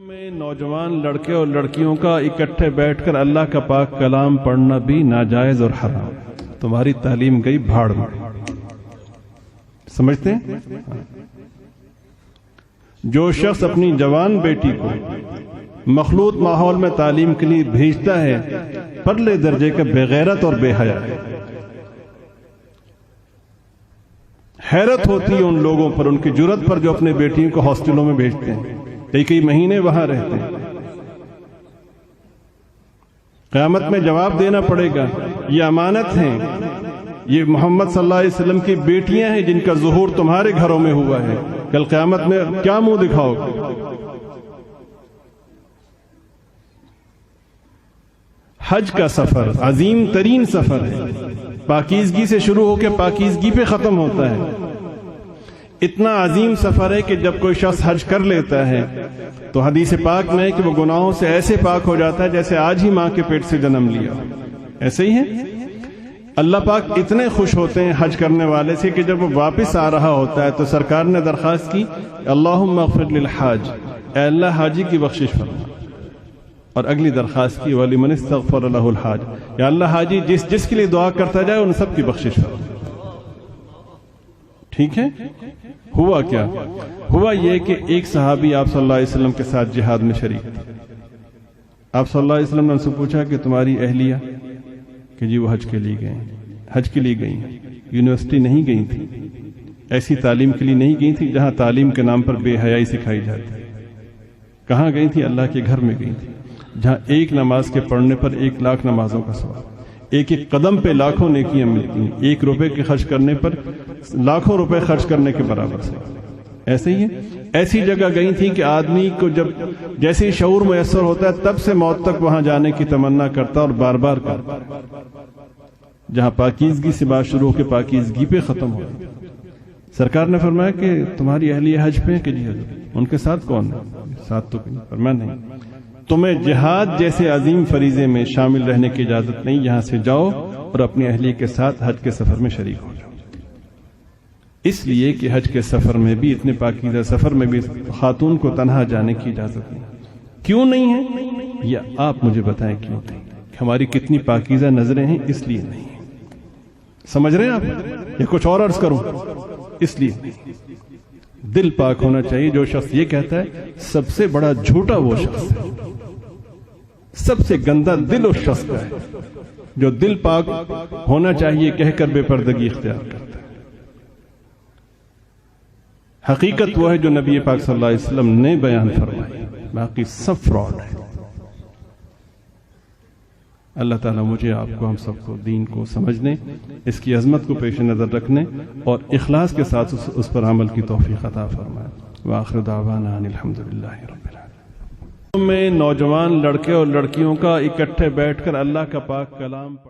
میں نوجوان لڑکے اور لڑکیوں کا اکٹھے بیٹھ کر اللہ کا پاک کلام پڑھنا بھی ناجائز اور حرام. تمہاری تعلیم گئی بھاڑ میں. سمجھتے ہیں؟ جو شخص اپنی جوان بیٹی کو مخلوط ماحول میں تعلیم کے لیے بھیجتا ہے پرلے درجے کا بے غیرت اور بے حیا ہے. حیرت ہوتی ہے ان لوگوں پر، ان کی جرت پر جو اپنے بیٹیوں کو ہاسٹلوں میں بھیجتے ہیں، کئی مہینے وہاں رہتے ہیں. قیامت میں جواب دینا پڑے گا. یہ امانت ہیں، یہ محمد صلی اللہ علیہ وسلم کی بیٹیاں ہیں جن کا ظہور تمہارے گھروں میں ہوا ہے. کل قیامت میں کیا منہ دکھاؤ گے؟ حج کا سفر عظیم ترین سفر ہے. پاکیزگی سے شروع ہو کے پاکیزگی پہ ختم ہوتا ہے. اتنا عظیم سفر ہے کہ جب کوئی شخص حج کر لیتا ہے تو حدیث پاک میں ہے کہ وہ گناہوں سے ایسے پاک ہو جاتا ہے جیسے آج ہی ماں کے پیٹ سے جنم لیا. ایسے ہی ہے. اللہ پاک اتنے خوش ہوتے ہیں حج کرنے والے سے کہ جب وہ واپس آ رہا ہوتا ہے تو سرکار نے درخواست کی، اللہم اغفر للحاج، اے اللہ حاجی کی بخشش فرما. اور اگلی درخواست کی وَلِمَنِ اسْتَغْفَرَ لَهُ الْحَاجِ، یا اللہ حاجی جس کے لیے دعا کرتا جائے ان سب کی بخشش فرما. ٹھیک ہے؟ ہوا کیا؟ ہوا یہ کہ ایک صحابی آپ صلی اللہ علیہ وسلم کے ساتھ جہاد میں شریک تھے. آپ صلی اللہ علیہ وسلم نے ان سے پوچھا کہ تمہاری اہلیہ؟ کہ جی وہ حج کے لیے گئی ہیں. یونیورسٹی نہیں گئی تھی، ایسی تعلیم کے لیے نہیں گئی تھی جہاں تعلیم کے نام پر بے حیائی سکھائی جاتی. کہاں گئی تھی؟ اللہ کے گھر میں گئی تھی، جہاں ایک نماز کے پڑھنے پر 1,00,000 نمازوں کا ثواب، ایک قدم پہ لاکھوں نیکیاں ملتی ہیں، 1 روپے کے خرچ کرنے پر لاکھوں روپے خرچ کرنے کے برابر سے. ایسے ہی ہے. ایسی جگہ گئی تھی کہ آدمی کو جب جیسے ہی شعور میسر ہوتا ہے تب سے موت تک وہاں جانے کی تمنا کرتا اور بار بار کرتا. جہاں پاکیزگی سے بات شروع ہو کے پاکیزگی پہ ختم ہو. سرکار نے فرمایا کہ تمہاری اہلیہ حج پہ؟ کہ جی حضرت. ان کے ساتھ کون ہے؟ ساتھ تو کہیں. فرمایا نہیں، تمہیں جہاد جیسے عظیم فریضے میں شامل رہنے کی اجازت نہیں. یہاں سے جاؤ اور اپنی اہلیہ کے ساتھ حج کے سفر میں شریک ہو جاؤ. اس لیے کہ حج کے سفر میں بھی، اتنے پاکیزہ سفر میں بھی خاتون کو تنہا جانے کی اجازت نہیں. کیوں نہیں ہے؟ یا آپ مجھے بتائیں کیوں نہیں؟ ہماری کتنی پاکیزہ نظریں ہیں، اس لیے نہیں. سمجھ رہے ہیں آپ؟ یا کچھ اور عرض کروں؟ اس لیے نہیں. دل پاک ہونا چاہیے. جو شخص یہ کہتا ہے سب سے بڑا جھوٹا وہ شخص ہے. سب سے گندا دل اس شخص کا ہے جو دل پاک ہونا چاہیے کہہ کر بے پردگی اختیار کرتا ہے. حقیقت وہ ہے جو نبی پاک صلی اللہ علیہ وسلم نے بیان فرمائی، باقی سب فراڈ ہے. اللہ تعالیٰ مجھے، آپ کو، ہم سب کو دین کو سمجھنے، اس کی عظمت کو پیش نظر رکھنے اور اخلاص کے ساتھ اس پر عمل کی توفیق عطا فرمائے. وآخر دعوانا ان الحمدللہ رب العالمین. میں نوجوان لڑکے اور لڑکیوں کا اکٹھے بیٹھ کر اللہ کا پاک کلام